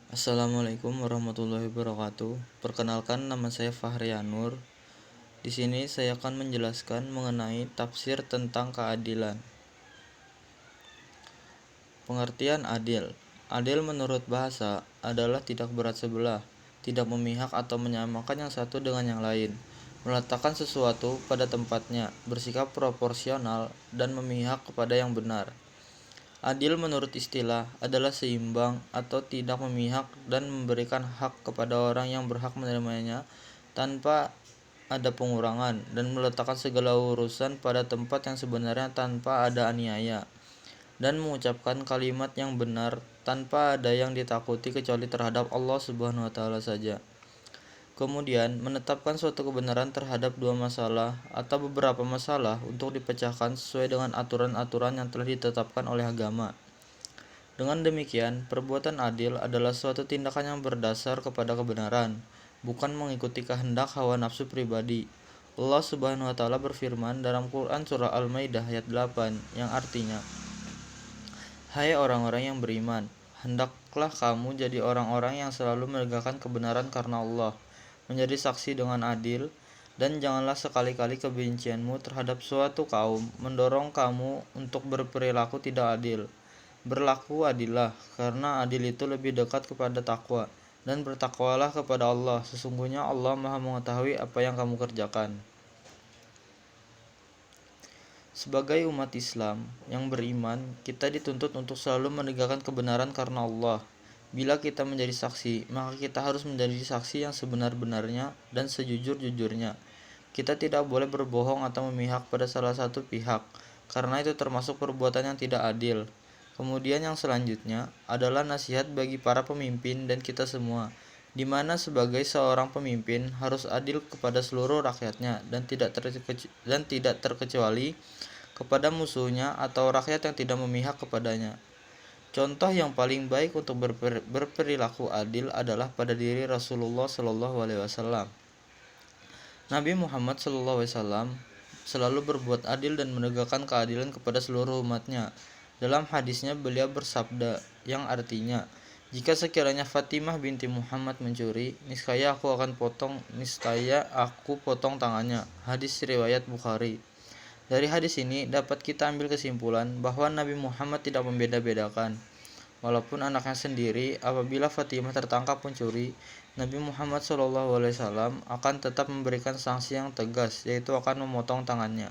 Assalamualaikum warahmatullahi wabarakatuh. Perkenalkan, nama saya Fahri Anur. Di sini saya akan menjelaskan mengenai tafsir tentang keadilan. Pengertian adil. Adil menurut bahasa adalah tidak berat sebelah, tidak memihak atau menyamakan yang satu dengan yang lain, meletakkan sesuatu pada tempatnya, bersikap proporsional, dan memihak kepada yang benar. Adil menurut istilah adalah seimbang atau tidak memihak dan memberikan hak kepada orang yang berhak menerimanya tanpa ada pengurangan, dan meletakkan segala urusan pada tempat yang sebenarnya tanpa ada aniaya, dan mengucapkan kalimat yang benar tanpa ada yang ditakuti kecuali terhadap Allah Subhanahu wa taala saja. Kemudian menetapkan suatu kebenaran terhadap dua masalah atau beberapa masalah untuk dipecahkan sesuai dengan aturan-aturan yang telah ditetapkan oleh agama. Dengan demikian, perbuatan adil adalah suatu tindakan yang berdasar kepada kebenaran, bukan mengikuti kehendak hawa nafsu pribadi. Allah Subhanahu wa taala berfirman dalam Quran surah Al-Maidah ayat 8 yang artinya, "Hai orang-orang yang beriman, hendaklah kamu jadi orang-orang yang selalu menegakkan kebenaran karena Allah, menjadi saksi dengan adil, dan janganlah sekali-kali kebencianmu terhadap suatu kaum mendorong kamu untuk berperilaku tidak adil. Berlaku adillah, karena adil itu lebih dekat kepada takwa, dan bertakwalah kepada Allah. Sesungguhnya Allah Maha mengetahui apa yang kamu kerjakan." Sebagai umat Islam yang beriman, kita dituntut untuk selalu menegakkan kebenaran karena Allah. Bila kita menjadi saksi, maka kita harus menjadi saksi yang sebenar-benarnya dan sejujur-jujurnya. Kita tidak boleh berbohong atau memihak pada salah satu pihak, karena itu termasuk perbuatan yang tidak adil. Kemudian yang selanjutnya adalah nasihat bagi para pemimpin dan kita semua, di mana sebagai seorang pemimpin harus adil kepada seluruh rakyatnya dan tidak terkecuali kepada musuhnya atau rakyat yang tidak memihak kepadanya. Contoh yang paling baik untuk berperilaku adil adalah pada diri Rasulullah Shallallahu Alaihi Wasallam. Nabi Muhammad Shallallahu Alaihi Wasallam selalu berbuat adil dan menegakkan keadilan kepada seluruh umatnya. Dalam hadisnya beliau bersabda yang artinya, "Jika sekiranya Fatimah binti Muhammad mencuri, niscaya aku potong tangannya." Hadis riwayat Bukhari. Dari hadis ini dapat kita ambil kesimpulan bahwa Nabi Muhammad tidak membeda-bedakan. Walaupun anaknya sendiri, apabila Fatimah tertangkap mencuri, Nabi Muhammad SAW akan tetap memberikan sanksi yang tegas, yaitu akan memotong tangannya.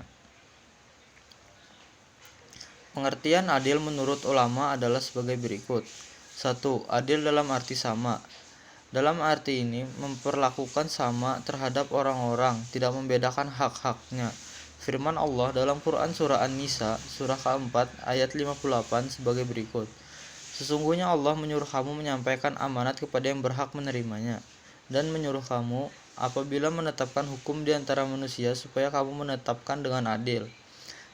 Pengertian adil menurut ulama adalah sebagai berikut. 1. Adil dalam arti sama. Dalam arti ini memperlakukan sama terhadap orang-orang, tidak membedakan hak-haknya. Firman Allah dalam Quran surah An-Nisa surah keempat ayat 58 sebagai berikut, "Sesungguhnya Allah menyuruh kamu menyampaikan amanat kepada yang berhak menerimanya, dan menyuruh kamu apabila menetapkan hukum di antara manusia supaya kamu menetapkan dengan adil.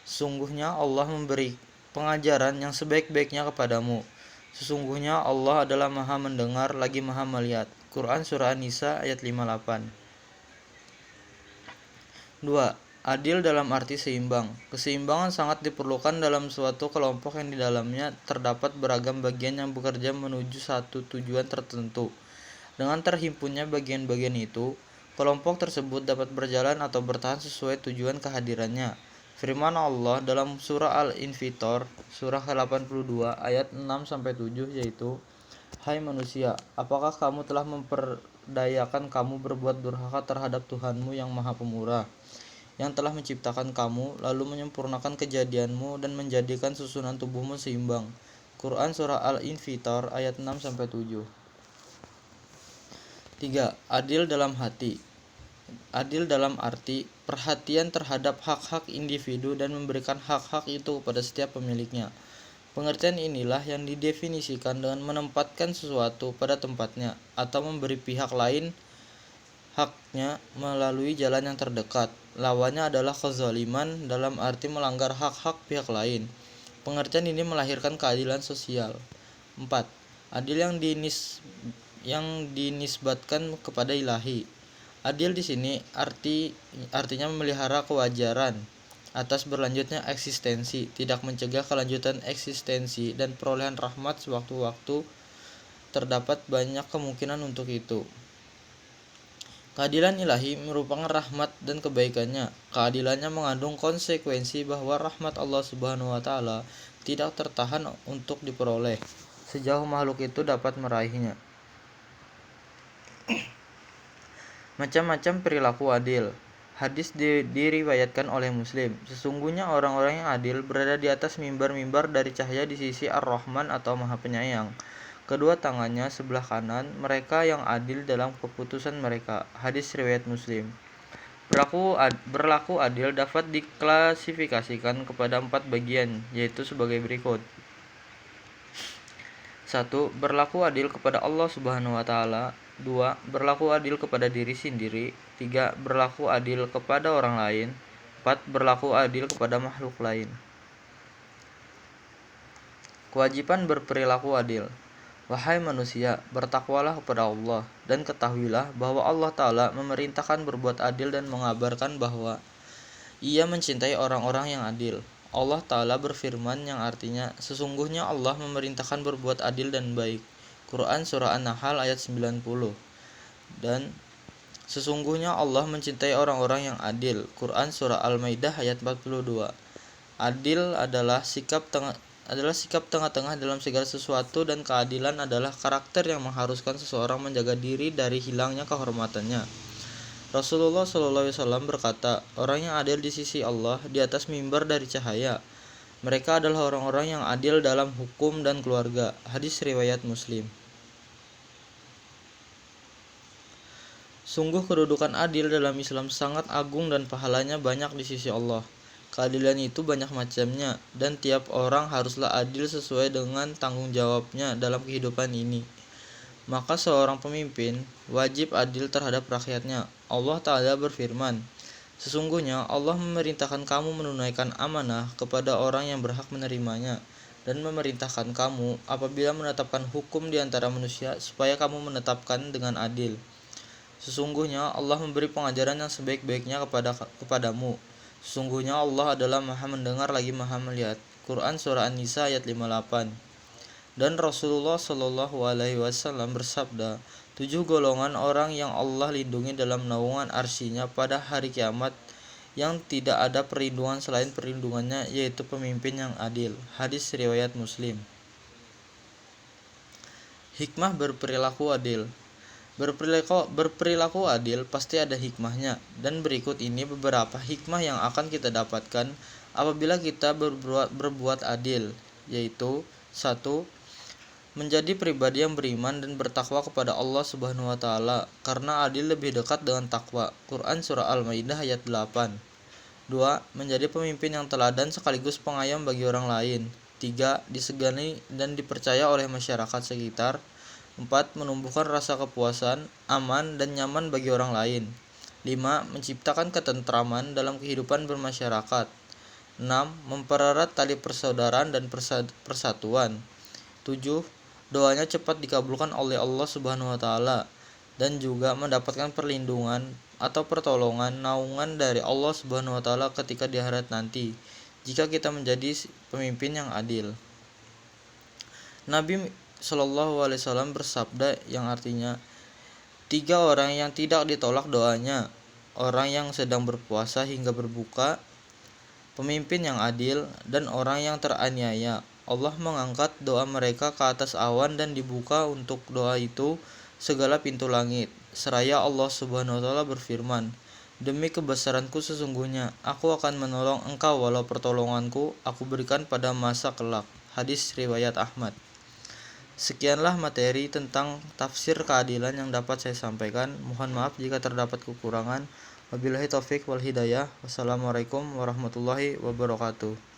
Sesungguhnya Allah memberi pengajaran yang sebaik-baiknya kepadamu. Sesungguhnya Allah adalah Maha mendengar lagi Maha melihat." Quran surah An-Nisa ayat 58. 2. Adil dalam arti seimbang. Keseimbangan sangat diperlukan dalam suatu kelompok yang di dalamnya terdapat beragam bagian yang bekerja menuju satu tujuan tertentu. Dengan terhimpunnya bagian-bagian itu, kelompok tersebut dapat berjalan atau bertahan sesuai tujuan kehadirannya. Firman Allah dalam surah Al-Infitor surah ke-82 ayat 6-7 yaitu, "Hai manusia, apakah kamu telah memperdayakan kamu berbuat durhaka terhadap Tuhanmu yang Maha Pemurah, yang telah menciptakan kamu, lalu menyempurnakan kejadianmu dan menjadikan susunan tubuhmu seimbang." Quran surah Al-Infitor ayat 6-7. 3. Adil dalam hati. Adil dalam arti perhatian terhadap hak-hak individu dan memberikan hak-hak itu kepada setiap pemiliknya. Pengertian inilah yang didefinisikan dengan menempatkan sesuatu pada tempatnya atau memberi pihak lain haknya melalui jalan yang terdekat. Lawannya adalah kezaliman dalam arti melanggar hak-hak pihak lain. Pengertian ini melahirkan keadilan sosial. 4. Adil yang dinisbatkan kepada ilahi. Adil di sini artinya memelihara kewajaran atas berlanjutnya eksistensi, tidak mencegah kelanjutan eksistensi dan perolehan rahmat sewaktu-waktu terdapat banyak kemungkinan untuk itu. Keadilan ilahi merupakan rahmat dan kebaikannya. Keadilannya mengandung konsekuensi bahwa rahmat Allah Subhanahu wa taala tidak tertahan untuk diperoleh sejauh makhluk itu dapat meraihnya. Macam-macam perilaku adil. Hadis diriwayatkan oleh Muslim. Sesungguhnya orang-orang yang adil berada di atas mimbar-mimbar dari cahaya di sisi Ar-Rahman atau Maha Penyayang. Kedua tangannya sebelah kanan mereka yang adil dalam keputusan mereka. Hadis riwayat Muslim. Berlaku adil dapat diklasifikasikan kepada 4 bagian, yaitu sebagai berikut. 1. Berlaku adil kepada Allah Subhanahu wa taala. 2. Berlaku adil kepada diri sendiri. 3. Berlaku adil kepada orang lain. 4. Berlaku adil kepada makhluk lain. Kewajiban berperilaku adil. Wahai manusia, bertakwalah kepada Allah, dan ketahuilah bahwa Allah Ta'ala memerintahkan berbuat adil dan mengabarkan bahwa Ia mencintai orang-orang yang adil. Allah Ta'ala berfirman yang artinya, sesungguhnya Allah memerintahkan berbuat adil dan baik. Quran Surah An-Nahl ayat 90. Dan sesungguhnya Allah mencintai orang-orang yang adil. Quran Surah Al-Maidah ayat 42. Adil adalah sikap tengah-tengah dalam segala sesuatu, dan keadilan adalah karakter yang mengharuskan seseorang menjaga diri dari hilangnya kehormatannya. Rasulullah SAW berkata, orang yang adil di sisi Allah di atas mimbar dari cahaya. Mereka adalah orang-orang yang adil dalam hukum dan keluarga. Hadis riwayat Muslim. Sungguh kedudukan adil dalam Islam sangat agung dan pahalanya banyak di sisi Allah. Keadilan itu banyak macamnya, dan tiap orang haruslah adil sesuai dengan tanggung jawabnya dalam kehidupan ini. Maka seorang pemimpin wajib adil terhadap rakyatnya. Allah Ta'ala berfirman, sesungguhnya Allah memerintahkan kamu menunaikan amanah kepada orang yang berhak menerimanya, dan memerintahkan kamu apabila menetapkan hukum di antara manusia supaya kamu menetapkan dengan adil. Sesungguhnya Allah memberi pengajaran yang sebaik-baiknya kepadamu. Sesungguhnya Allah adalah Maha mendengar lagi Maha melihat. Quran Surah An-Nisa ayat 58. Dan Rasulullah Shallallahu alaihi wasallam bersabda, 7 golongan orang yang Allah lindungi dalam naungan arsy-Nya pada hari kiamat, yang tidak ada perlindungan selain perlindungannya, yaitu pemimpin yang adil. Hadis riwayat Muslim. Hikmah berperilaku adil. Berperilaku adil pasti ada hikmahnya, dan berikut ini beberapa hikmah yang akan kita dapatkan apabila kita berbuat adil, yaitu 1. Menjadi pribadi yang beriman dan bertakwa kepada Allah Subhanahu wa taala, karena adil lebih dekat dengan takwa. Quran Surah Al-Maidah ayat 8. 2. Menjadi pemimpin yang teladan sekaligus pengayom bagi orang lain. 3. Disegani dan dipercaya oleh masyarakat sekitar. 4. Menumbuhkan rasa kepuasan, aman, dan nyaman bagi orang lain. 5. Menciptakan ketentraman dalam kehidupan bermasyarakat. 6. Mempererat tali persaudaraan dan persatuan. 7. Doanya cepat dikabulkan oleh Allah Subhanahu wa taala, dan juga mendapatkan perlindungan atau pertolongan naungan dari Allah Subhanahu wa taala ketika di akhirat nanti, jika kita menjadi pemimpin yang adil. Nabi Shallallahu alaihi wasallam bersabda yang artinya, 3 orang yang tidak ditolak doanya, orang yang sedang berpuasa hingga berbuka, pemimpin yang adil, dan orang yang teraniaya. Allah mengangkat doa mereka ke atas awan, dan dibuka untuk doa itu segala pintu langit. Seraya Allah Subhanahu wa taala berfirman, demi kebesaranku sesungguhnya aku akan menolong engkau walau pertolonganku aku berikan pada masa kelak. Hadis riwayat Ahmad. Sekianlah materi tentang tafsir keadilan yang dapat saya sampaikan. Mohon maaf jika terdapat kekurangan. Wabillahi taufik wal hidayah. Wassalamualaikum warahmatullahi wabarakatuh.